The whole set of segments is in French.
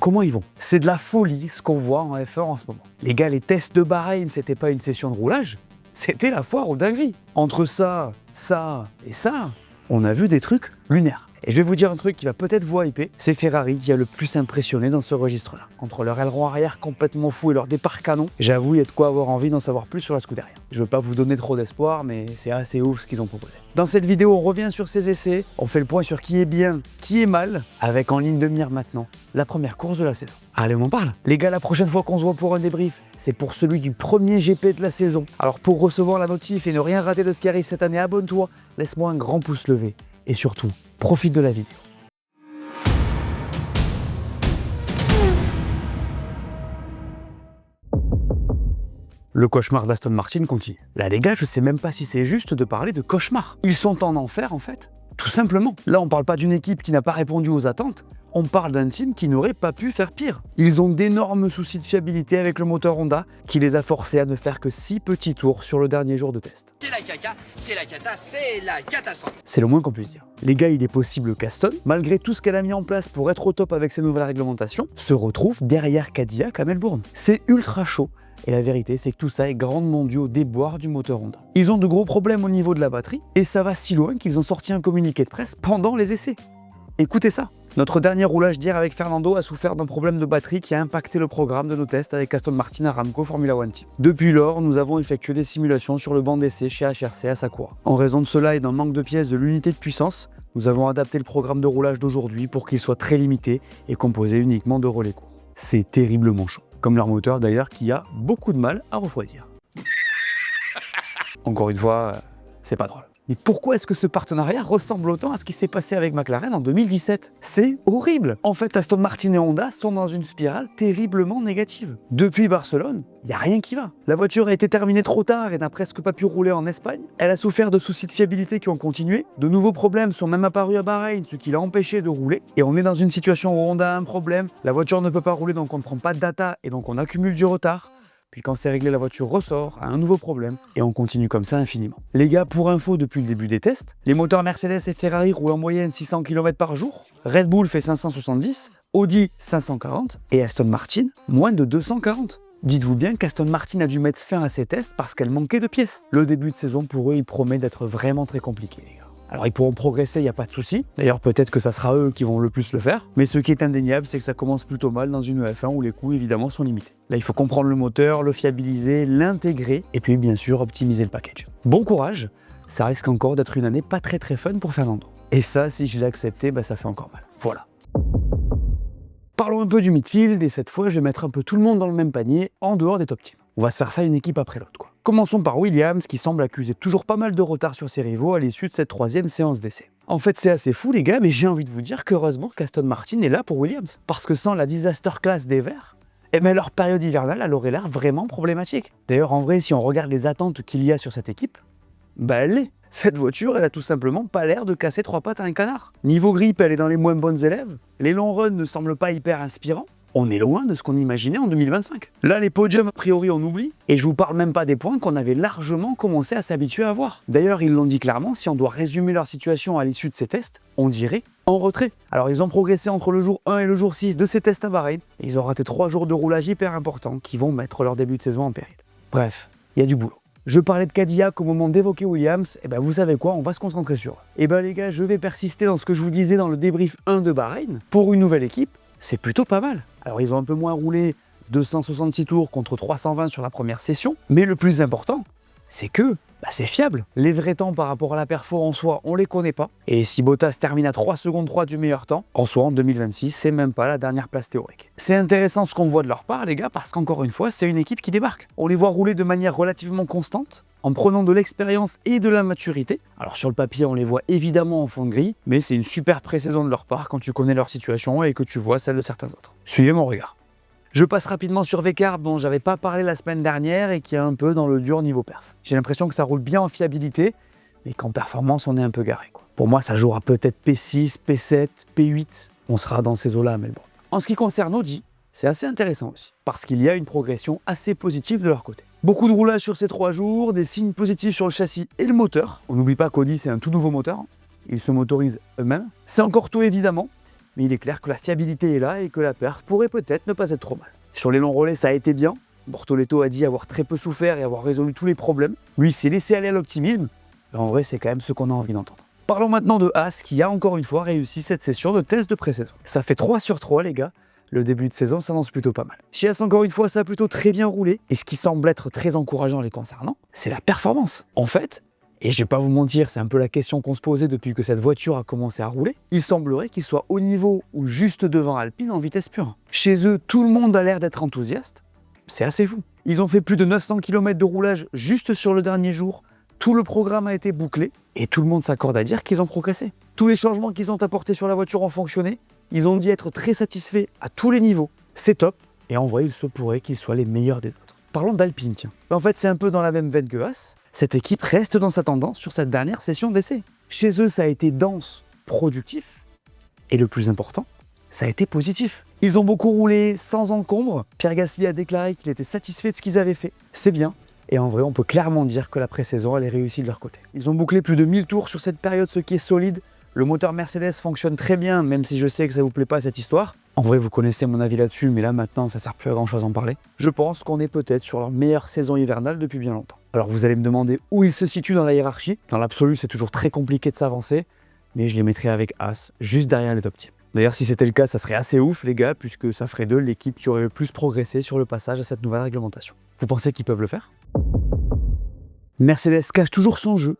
Comment ils vont? C'est de la folie ce qu'on voit en F1 en ce moment. Les gars, les tests de Bahreïn, c'était pas une session de roulage, c'était la foire aux dingueries. Entre ça et ça, on a vu des trucs lunaires. Et je vais vous dire un truc qui va peut-être vous hyper, c'est Ferrari qui a le plus impressionné dans ce registre-là. Entre leur aileron arrière complètement fou et leur départ canon, j'avoue, il y a de quoi avoir envie d'en savoir plus sur la Scuderia. Je veux pas vous donner trop d'espoir, mais c'est assez ouf ce qu'ils ont proposé. Dans cette vidéo, on revient sur ces essais, on fait le point sur qui est bien, qui est mal, avec en ligne de mire maintenant la première course de la saison. Allez, on en parle. Les gars, la prochaine fois qu'on se voit pour un débrief, c'est pour celui du premier GP de la saison. Alors pour recevoir la notif et ne rien rater de ce qui arrive cette année, abonne-toi, laisse-moi un grand pouce levé. Et surtout, profite de la vidéo. Le cauchemar d'Aston Martin continue. Là les gars, je sais même pas si c'est juste de parler de cauchemar. Ils sont en enfer en fait, tout simplement. Là on parle pas d'une équipe qui n'a pas répondu aux attentes, on parle d'un team qui n'aurait pas pu faire pire. Ils ont d'énormes soucis de fiabilité avec le moteur Honda qui les a forcés à ne faire que 6 petits tours sur le dernier jour de test. C'est la caca, c'est la cata, c'est la catastrophe. C'est le moins qu'on puisse dire. Les gars, il est possible qu'Aston, malgré tout ce qu'elle a mis en place pour être au top avec ses nouvelles réglementations, se retrouve derrière Cadillac à Melbourne. C'est ultra chaud. Et la vérité, c'est que tout ça est grandement dû au déboire du moteur Honda. Ils ont de gros problèmes au niveau de la batterie, et ça va si loin qu'ils ont sorti un communiqué de presse pendant les essais. Écoutez ça. Notre dernier roulage d'hier avec Fernando a souffert d'un problème de batterie qui a impacté le programme de nos tests avec Aston Martin Aramco Formula One Team. Depuis lors, nous avons effectué des simulations sur le banc d'essai chez HRC à Sakura. En raison de cela et d'un manque de pièces de l'unité de puissance, nous avons adapté le programme de roulage d'aujourd'hui pour qu'il soit très limité et composé uniquement de relais courts. C'est terriblement chaud. Comme leur moteur d'ailleurs qui a beaucoup de mal à refroidir. Encore une fois, c'est pas drôle. Mais pourquoi est-ce que ce partenariat ressemble autant à ce qui s'est passé avec McLaren en 2017? C'est horrible! En fait, Aston Martin et Honda sont dans une spirale terriblement négative. Depuis Barcelone, il n'y a rien qui va. La voiture a été terminée trop tard et n'a presque pas pu rouler en Espagne. Elle a souffert de soucis de fiabilité qui ont continué. De nouveaux problèmes sont même apparus à Bahreïn, ce qui l'a empêché de rouler. Et on est dans une situation où Honda a un problème. La voiture ne peut pas rouler, donc on ne prend pas de data et donc on accumule du retard. Puis quand c'est réglé, la voiture ressort, a un nouveau problème, et on continue comme ça infiniment. Les gars, pour info, depuis le début des tests, les moteurs Mercedes et Ferrari roulent en moyenne 600 km par jour, Red Bull fait 570, Audi 540, et Aston Martin, moins de 240. Dites-vous bien qu'Aston Martin a dû mettre fin à ces tests parce qu'elle manquait de pièces. Le début de saison, pour eux, il promet d'être vraiment très compliqué, les gars. Alors ils pourront progresser, il n'y a pas de souci. D'ailleurs peut-être que ça sera eux qui vont le plus le faire. Mais ce qui est indéniable, c'est que ça commence plutôt mal dans une F1 où les coûts évidemment sont limités. Là il faut comprendre le moteur, le fiabiliser, l'intégrer et puis bien sûr optimiser le package. Bon courage, ça risque encore d'être une année pas très fun pour Fernando. Et ça, si je l'ai accepté, ça fait encore mal. Voilà. Parlons un peu du midfield et cette fois je vais mettre un peu tout le monde dans le même panier en dehors des top teams. On va se faire ça une équipe après l'autre, quoi. Commençons par Williams qui semble accuser toujours pas mal de retard sur ses rivaux à l'issue de cette 3e séance d'essai. En fait c'est assez fou les gars, mais j'ai envie de vous dire qu'heureusement qu'Aston Martin est là pour Williams. Parce que sans la disaster class des Verts, leur période hivernale elle aurait l'air vraiment problématique. D'ailleurs en vrai si on regarde les attentes qu'il y a sur cette équipe, elle l'est. Cette voiture, elle a tout simplement pas l'air de casser 3 pattes à un canard. Niveau grip, elle est dans les moins bonnes élèves. Les longs runs ne semblent pas hyper inspirants. On est loin de ce qu'on imaginait en 2025. Là, les podiums, a priori, on oublie. Et je vous parle même pas des points qu'on avait largement commencé à s'habituer à voir. D'ailleurs, ils l'ont dit clairement, si on doit résumer leur situation à l'issue de ces tests, on dirait en retrait. Alors, ils ont progressé entre le jour 1 et le jour 6 de ces tests à Bahreïn. Et ils ont raté 3 jours de roulage hyper importants qui vont mettre leur début de saison en péril. Bref, il y a du boulot. Je parlais de Cadillac au moment d'évoquer Williams, et vous savez quoi, on va se concentrer sur eux. Les gars, je vais persister dans ce que je vous disais dans le débrief 1 de Bahreïn. Pour une nouvelle équipe, c'est plutôt pas mal. Alors ils ont un peu moins roulé, 266 tours contre 320 sur la première session, mais le plus important, c'est que c'est fiable. Les vrais temps par rapport à la performance en soi, on les connaît pas. Et si Bottas termine à 3 secondes 3 du meilleur temps, en soi en 2026, c'est même pas la dernière place théorique. C'est intéressant ce qu'on voit de leur part les gars, parce qu'encore une fois, c'est une équipe qui débarque. On les voit rouler de manière relativement constante, en prenant de l'expérience et de la maturité. Alors sur le papier, on les voit évidemment en fond de grille, mais c'est une super pré-saison de leur part quand tu connais leur situation et que tu vois celle de certains autres. Suivez mon regard. Je passe rapidement sur Vekar, dont j'avais pas parlé la semaine dernière et qui est un peu dans le dur niveau perf. J'ai l'impression que ça roule bien en fiabilité, mais qu'en performance, on est un peu garé, quoi. Pour moi, ça jouera peut-être P6, P7, P8. On sera dans ces eaux-là, mais bon. En ce qui concerne Audi, c'est assez intéressant aussi, parce qu'il y a une progression assez positive de leur côté. Beaucoup de roulage sur ces 3 jours, des signes positifs sur le châssis et le moteur. On n'oublie pas qu'Audi, c'est un tout nouveau moteur. Ils se motorisent eux-mêmes. C'est encore tôt évidemment, mais il est clair que la fiabilité est là et que la perf pourrait peut-être ne pas être trop mal. Sur les longs relais, ça a été bien. Bortoleto a dit avoir très peu souffert et avoir résolu tous les problèmes. Lui, il s'est laissé aller à l'optimisme. Mais en vrai, c'est quand même ce qu'on a envie d'entendre. Parlons maintenant de Haas qui a encore une fois réussi cette session de test de pré-saison. Ça fait 3 sur 3 les gars. Le début de saison s'annonce plutôt pas mal. Chez Haas, encore une fois, ça a plutôt très bien roulé. Et ce qui semble être très encourageant les concernant, c'est la performance. En fait, et je vais pas vous mentir, c'est un peu la question qu'on se posait depuis que cette voiture a commencé à rouler, il semblerait qu'ils soient au niveau ou juste devant Alpine en vitesse pure. Chez eux, tout le monde a l'air d'être enthousiaste. C'est assez fou. Ils ont fait plus de 900 km de roulage juste sur le dernier jour. Tout le programme a été bouclé et tout le monde s'accorde à dire qu'ils ont progressé. Tous les changements qu'ils ont apportés sur la voiture ont fonctionné. Ils ont dit être très satisfaits à tous les niveaux. C'est top. Et en vrai, il se pourrait qu'ils soient les meilleurs des autres. Parlons d'Alpine, tiens. En fait, c'est un peu dans la même veine que Haas. Cette équipe reste dans sa tendance sur cette dernière session d'essai. Chez eux, ça a été dense, productif. Et le plus important, ça a été positif. Ils ont beaucoup roulé sans encombre. Pierre Gasly a déclaré qu'il était satisfait de ce qu'ils avaient fait. C'est bien. Et en vrai, on peut clairement dire que la pré-saison, elle est réussie de leur côté. Ils ont bouclé plus de 1000 tours sur cette période, ce qui est solide. Le moteur Mercedes fonctionne très bien, même si je sais que ça vous plaît pas cette histoire. En vrai, vous connaissez mon avis là-dessus, mais là maintenant, ça sert plus à grand chose d'en parler. Je pense qu'on est peut-être sur leur meilleure saison hivernale depuis bien longtemps. Alors vous allez me demander où ils se situent dans la hiérarchie. Dans l'absolu, c'est toujours très compliqué de s'avancer, mais je les mettrais avec Haas, juste derrière les top teams. D'ailleurs, si c'était le cas, ça serait assez ouf, les gars, puisque ça ferait d'eux l'équipe qui aurait le plus progressé sur le passage à cette nouvelle réglementation. Vous pensez qu'ils peuvent le faire? Mercedes cache toujours son jeu,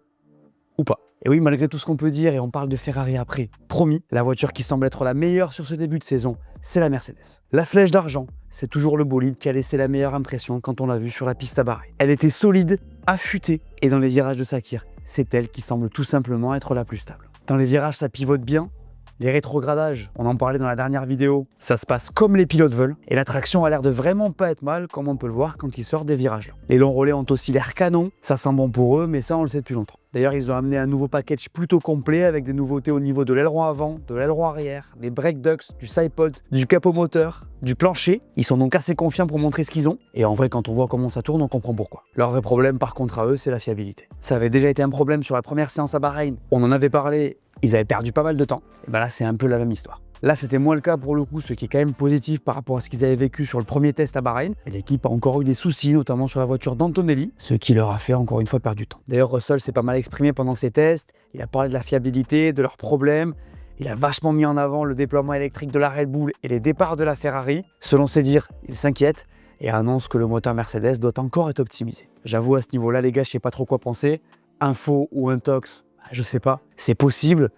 ou pas. Et oui, malgré tout ce qu'on peut dire, et on parle de Ferrari après, promis, la voiture qui semble être la meilleure sur ce début de saison, c'est la Mercedes. La flèche d'argent, c'est toujours le bolide qui a laissé la meilleure impression quand on l'a vu sur la piste à Bahreïn. Elle était solide, affûtée, et dans les virages de Sakir, c'est elle qui semble tout simplement être la plus stable. Dans les virages, ça pivote bien. Les rétrogradages, on en parlait dans la dernière vidéo, ça se passe comme les pilotes veulent, et la traction a l'air de vraiment pas être mal, comme on peut le voir quand ils sortent des virages là. Les longs relais ont aussi l'air canon, ça sent bon pour eux, mais ça on le sait depuis longtemps. D'ailleurs, ils ont amené un nouveau package plutôt complet avec des nouveautés au niveau de l'aileron avant, de l'aileron arrière, des brake ducts, du sidepod, du capot moteur, du plancher. Ils sont donc assez confiants pour montrer ce qu'ils ont. Et en vrai, quand on voit comment ça tourne, on comprend pourquoi. Leur vrai problème, par contre, à eux, c'est la fiabilité. Ça avait déjà été un problème sur la première séance à Bahreïn. On en avait parlé, ils avaient perdu pas mal de temps. Et ben là, c'est un peu la même histoire. Là, c'était moins le cas pour le coup, ce qui est quand même positif par rapport à ce qu'ils avaient vécu sur le premier test à Bahreïn. Et l'équipe a encore eu des soucis, notamment sur la voiture d'Antonelli, ce qui leur a fait encore une fois perdre du temps. D'ailleurs, Russell s'est pas mal exprimé pendant ces tests. Il a parlé de la fiabilité, de leurs problèmes. Il a vachement mis en avant le déploiement électrique de la Red Bull et les départs de la Ferrari. Selon ses dires, il s'inquiète et annonce que le moteur Mercedes doit encore être optimisé. J'avoue, à ce niveau-là, les gars, je sais pas trop quoi penser. Info ou intox, je sais pas. C'est possible.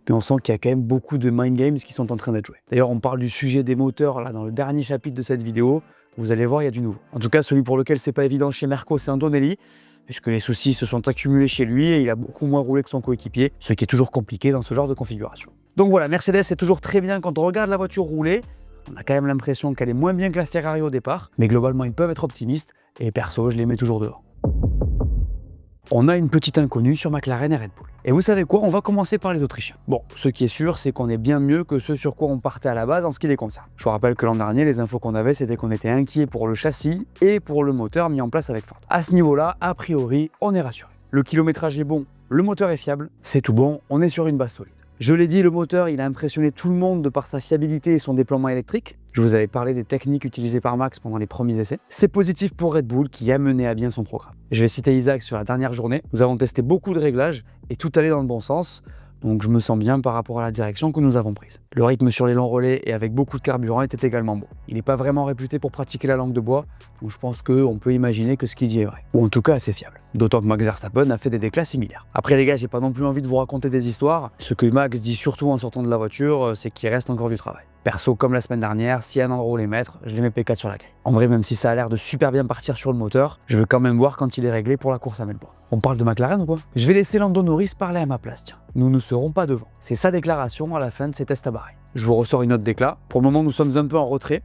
Mais on sent qu'il y a quand même beaucoup de mind games qui sont en train d'être joués. D'ailleurs, on parle du sujet des moteurs là dans le dernier chapitre de cette vidéo. Vous allez voir, il y a du nouveau. En tout cas, celui pour lequel c'est pas évident chez Merco, c'est Antonelli, puisque les soucis se sont accumulés chez lui et il a beaucoup moins roulé que son coéquipier, ce qui est toujours compliqué dans ce genre de configuration. Donc voilà, Mercedes est toujours très bien quand on regarde la voiture rouler. On a quand même l'impression qu'elle est moins bien que la Ferrari au départ, mais globalement, ils peuvent être optimistes et perso, je les mets toujours devant. On a une petite inconnue sur McLaren et Red Bull. Et vous savez quoi, on va commencer par les Autrichiens. Bon, ce qui est sûr, c'est qu'on est bien mieux que ce sur quoi on partait à la base en ce qui les concerne. Je vous rappelle que l'an dernier, les infos qu'on avait, c'était qu'on était inquiet pour le châssis et pour le moteur mis en place avec Ford. À ce niveau-là, a priori, on est rassuré. Le kilométrage est bon, le moteur est fiable, c'est tout bon, on est sur une base solide. Je l'ai dit, le moteur, il a impressionné tout le monde de par sa fiabilité et son déploiement électrique. Je vous avais parlé des techniques utilisées par Max pendant les premiers essais. C'est positif pour Red Bull qui a mené à bien son programme. Je vais citer Isaac sur la dernière journée. Nous avons testé beaucoup de réglages et tout allait dans le bon sens. Donc je me sens bien par rapport à la direction que nous avons prise. Le rythme sur les longs relais et avec beaucoup de carburant était également bon. Il n'est pas vraiment réputé pour pratiquer la langue de bois, donc je pense qu'on peut imaginer que ce qu'il dit est vrai. Ou en tout cas assez fiable. D'autant que Max Verstappen a fait des déclats similaires. Après les gars, j'ai pas non plus envie de vous raconter des histoires. Ce que Max dit surtout en sortant de la voiture, c'est qu'il reste encore du travail. Perso, comme la semaine dernière, s'il y a un endroit où les mettre, je les mets P4 sur la grille. En vrai, même si ça a l'air de super bien partir sur le moteur, je veux quand même voir quand il est réglé pour la course à Melbourne. On parle de McLaren ou quoi? Je vais laisser Lando Norris parler à ma place, tiens. Nous ne serons pas devant. C'est sa déclaration à la fin de ses tests à Bahreïn. Je vous ressors une autre déclat. Pour le moment, nous sommes un peu en retrait.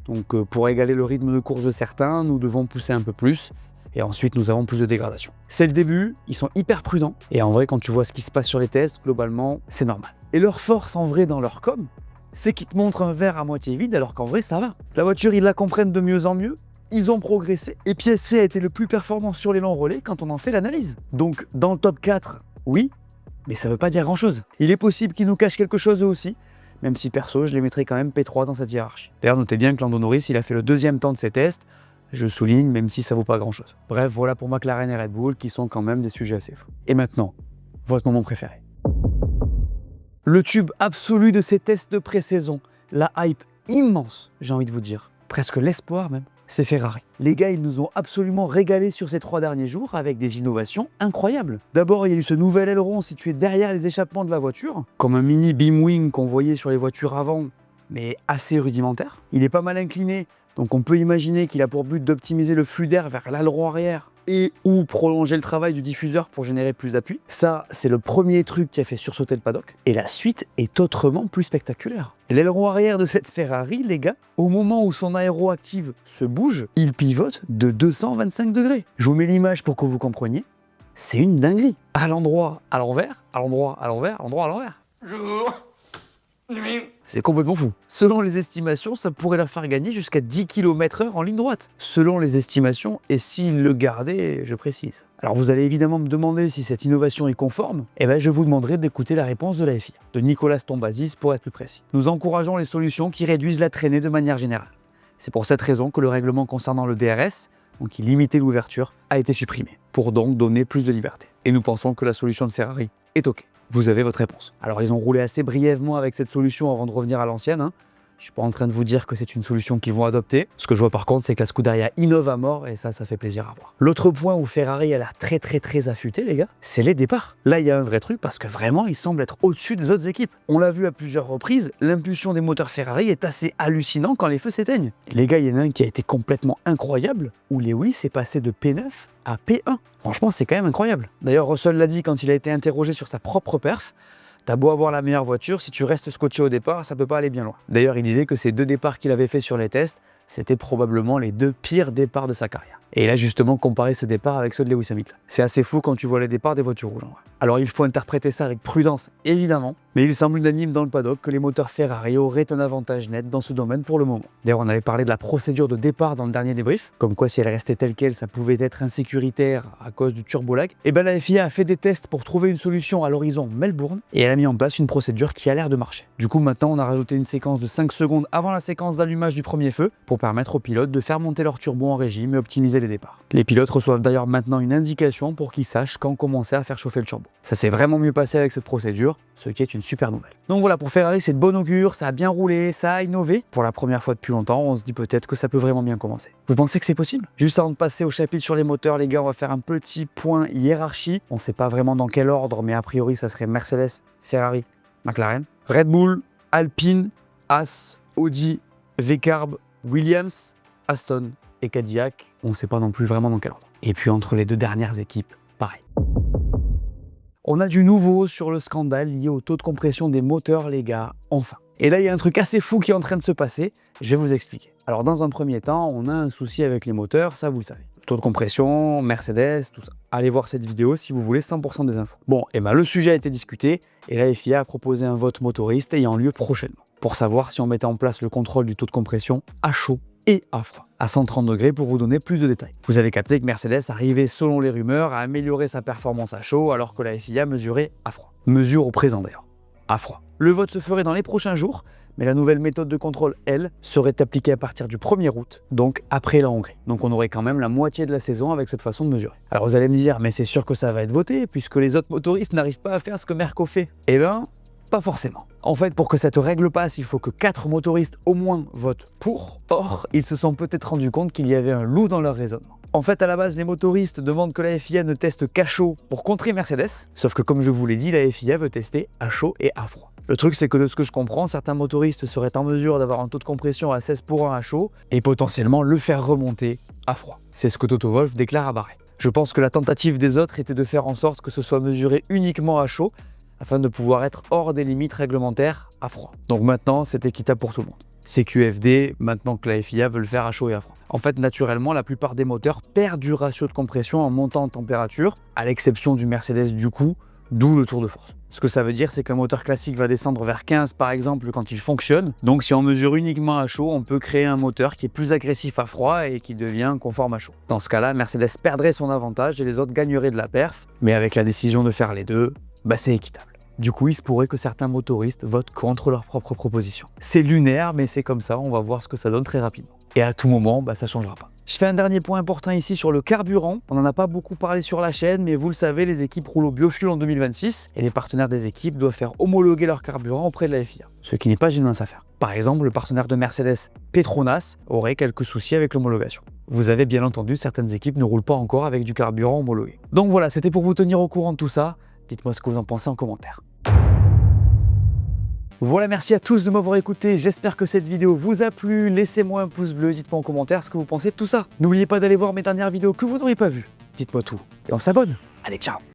Donc pour égaler le rythme de course de certains, nous devons pousser un peu plus. Et ensuite, nous avons plus de dégradation. C'est le début, ils sont hyper prudents. Et en vrai, quand tu vois ce qui se passe sur les tests, globalement, c'est normal. Et leur force en vrai dans leur com, c'est qu'ils te montrent un verre à moitié vide alors qu'en vrai, ça va. La voiture, ils la comprennent de mieux en mieux. Ils ont progressé. Et PSV a été le plus performant sur les longs relais quand on en fait l'analyse. Donc, dans le top 4, oui, mais ça veut pas dire grand-chose. Il est possible qu'ils nous cachent quelque chose eux aussi, même si perso, je les mettrais quand même P3 dans cette hiérarchie. D'ailleurs, notez bien que Lando Norris, il a fait le 2e temps de ses tests, je souligne, même si ça vaut pas grand-chose. Bref, voilà pour McLaren et Red Bull, qui sont quand même des sujets assez fous. Et maintenant, votre moment préféré. Le tube absolu de ces tests de pré-saison, la hype immense, j'ai envie de vous dire, presque l'espoir même, c'est Ferrari. Les gars, ils nous ont absolument régalé sur ces 3 derniers jours avec des innovations incroyables. D'abord, il y a eu ce nouvel aileron situé derrière les échappements de la voiture, comme un mini beam wing qu'on voyait sur les voitures avant, mais assez rudimentaire. Il est pas mal incliné, donc on peut imaginer qu'il a pour but d'optimiser le flux d'air vers l'aileron arrière et ou prolonger le travail du diffuseur pour générer plus d'appui. Ça, c'est le premier truc qui a fait sursauter le paddock. Et la suite est autrement plus spectaculaire. L'aileron arrière de cette Ferrari, les gars, au moment où son aéro active se bouge, il pivote de 225 degrés. Je vous mets l'image pour que vous compreniez. C'est une dinguerie. À l'endroit, à l'envers, à l'endroit, à l'envers, à l'endroit, à l'envers. Jour, nuit. C'est complètement fou. Selon les estimations, ça pourrait la faire gagner jusqu'à 10 km/h en ligne droite. Selon les estimations, et s'il le gardait, je précise. Alors vous allez évidemment me demander si cette innovation est conforme. Eh bien je vous demanderai d'écouter la réponse de la FIA, de Nicolas Tombazis pour être plus précis. Nous encourageons les solutions qui réduisent la traînée de manière générale. C'est pour cette raison que le règlement concernant le DRS, donc qui limitait l'ouverture, a été supprimé, pour donc donner plus de liberté. Et nous pensons que la solution de Ferrari est OK. Vous avez votre réponse. Alors ils ont roulé assez brièvement avec cette solution avant de revenir à l'ancienne. Je suis pas en train de vous dire que c'est une solution qu'ils vont adopter. Ce que je vois par contre, c'est que la Scuderia innove à mort et ça fait plaisir à voir. L'autre point où Ferrari a l'air très affûté, les gars, c'est les départs. Là, il y a un vrai truc parce que vraiment, ils semblent être au-dessus des autres équipes. On l'a vu à plusieurs reprises, l'impulsion des moteurs Ferrari est assez hallucinant quand les feux s'éteignent. Les gars, il y en a un qui a été complètement incroyable, où Lewis est passé de P9 à P1. Franchement, c'est quand même incroyable. D'ailleurs, Russell l'a dit quand il a été interrogé sur sa propre perf. T'as beau avoir la meilleure voiture, si tu restes scotché au départ, ça peut pas aller bien loin. D'ailleurs, il disait que ces 2 départs qu'il avait fait sur les tests, c'était probablement les 2 pires départs de sa carrière. Et il a justement comparé ses départs avec ceux de Lewis Hamilton. C'est assez fou quand tu vois les départs des voitures rouges en vrai. Alors il faut interpréter ça avec prudence, évidemment, mais il semble unanime dans le paddock que les moteurs Ferrari auraient un avantage net dans ce domaine pour le moment. D'ailleurs, on avait parlé de la procédure de départ dans le dernier débrief, comme quoi si elle restait telle quelle, ça pouvait être insécuritaire à cause du turbo-lag. Et ben la FIA a fait des tests pour trouver une solution à l'horizon Melbourne, et elle a mis en place une procédure qui a l'air de marcher. Du coup, maintenant, on a rajouté une séquence de 5 secondes avant la séquence d'allumage du premier feu, pour permettre aux pilotes de faire monter leur turbo en régime et optimiser les départs. Les pilotes reçoivent d'ailleurs maintenant une indication pour qu'ils sachent quand commencer à faire chauffer le turbo. Ça s'est vraiment mieux passé avec cette procédure, ce qui est une super nouvelle. Donc voilà, pour Ferrari, c'est de bon augure, ça a bien roulé, ça a innové. Pour la première fois depuis longtemps, on se dit peut-être que ça peut vraiment bien commencer. Vous pensez que c'est possible? Juste avant de passer au chapitre sur les moteurs, les gars, on va faire un petit point hiérarchie. On ne sait pas vraiment dans quel ordre, mais a priori, ça serait Mercedes, Ferrari, McLaren, Red Bull, Alpine, Haas, Audi, V-Carb, Williams, Aston et Cadillac. On ne sait pas non plus vraiment dans quel ordre. Et puis entre les 2 dernières équipes, pareil. On a du nouveau sur le scandale lié au taux de compression des moteurs, les gars, enfin. Et là, il y a un truc assez fou qui est en train de se passer, je vais vous expliquer. Alors dans un premier temps, on a un souci avec les moteurs, ça vous le savez. Taux de compression, Mercedes, tout ça. Allez voir cette vidéo si vous voulez 100% des infos. Bon, et ben le sujet a été discuté, et la FIA a proposé un vote motoriste ayant lieu prochainement, pour savoir si on mettait en place le contrôle du taux de compression à chaud et à froid, à 130 degrés pour vous donner plus de détails. Vous avez capté que Mercedes arrivait, selon les rumeurs, à améliorer sa performance à chaud alors que la FIA mesurait à froid. Mesure au présent d'ailleurs, à froid. Le vote se ferait dans les prochains jours, mais la nouvelle méthode de contrôle, elle, serait appliquée à partir du 1er août, donc après la Hongrie. Donc on aurait quand même la moitié de la saison avec cette façon de mesurer. Alors vous allez me dire, mais c'est sûr que ça va être voté, puisque les autres motoristes n'arrivent pas à faire ce que Merco fait. Eh ben, pas forcément. En fait, pour que cette règle passe, il faut que 4 motoristes au moins votent pour. Or, ils se sont peut-être rendus compte qu'il y avait un loup dans leur raisonnement. En fait, à la base, les motoristes demandent que la FIA ne teste qu'à chaud pour contrer Mercedes, sauf que comme je vous l'ai dit, la FIA veut tester à chaud et à froid. Le truc, c'est que de ce que je comprends, certains motoristes seraient en mesure d'avoir un taux de compression à 16 pour 1 à chaud et potentiellement le faire remonter à froid. C'est ce que Toto Wolff déclare à Bahreïn. Je pense que la tentative des autres était de faire en sorte que ce soit mesuré uniquement à chaud afin de pouvoir être hors des limites réglementaires à froid. Donc maintenant, c'est équitable pour tout le monde. CQFD, maintenant que la FIA veut le faire à chaud et à froid. En fait, naturellement, la plupart des moteurs perdent du ratio de compression en montant en température, à l'exception du Mercedes du coup, d'où le tour de force. Ce que ça veut dire, c'est qu'un moteur classique va descendre vers 15 par exemple quand il fonctionne. Donc si on mesure uniquement à chaud, on peut créer un moteur qui est plus agressif à froid et qui devient conforme à chaud. Dans ce cas-là, Mercedes perdrait son avantage et les autres gagneraient de la perf. Mais avec la décision de faire les deux, bah c'est équitable. Du coup, il se pourrait que certains motoristes votent contre leur propre proposition. C'est lunaire, mais c'est comme ça, on va voir ce que ça donne très rapidement. Et à tout moment, ça changera pas. Je fais un dernier point important ici sur le carburant. On n'en a pas beaucoup parlé sur la chaîne, mais vous le savez, les équipes roulent au biofuel en 2026 et les partenaires des équipes doivent faire homologuer leur carburant auprès de la FIA, ce qui n'est pas une mince affaire. Par exemple, le partenaire de Mercedes, Petronas, aurait quelques soucis avec l'homologation. Vous avez bien entendu, certaines équipes ne roulent pas encore avec du carburant homologué. Donc voilà, c'était pour vous tenir au courant de tout ça. Dites-moi ce que vous en pensez en commentaire. Voilà, merci à tous de m'avoir écouté, j'espère que cette vidéo vous a plu, laissez-moi un pouce bleu, dites-moi en commentaire ce que vous pensez de tout ça. N'oubliez pas d'aller voir mes dernières vidéos que vous n'auriez pas vues, dites-moi tout, et on s'abonne. Allez, ciao!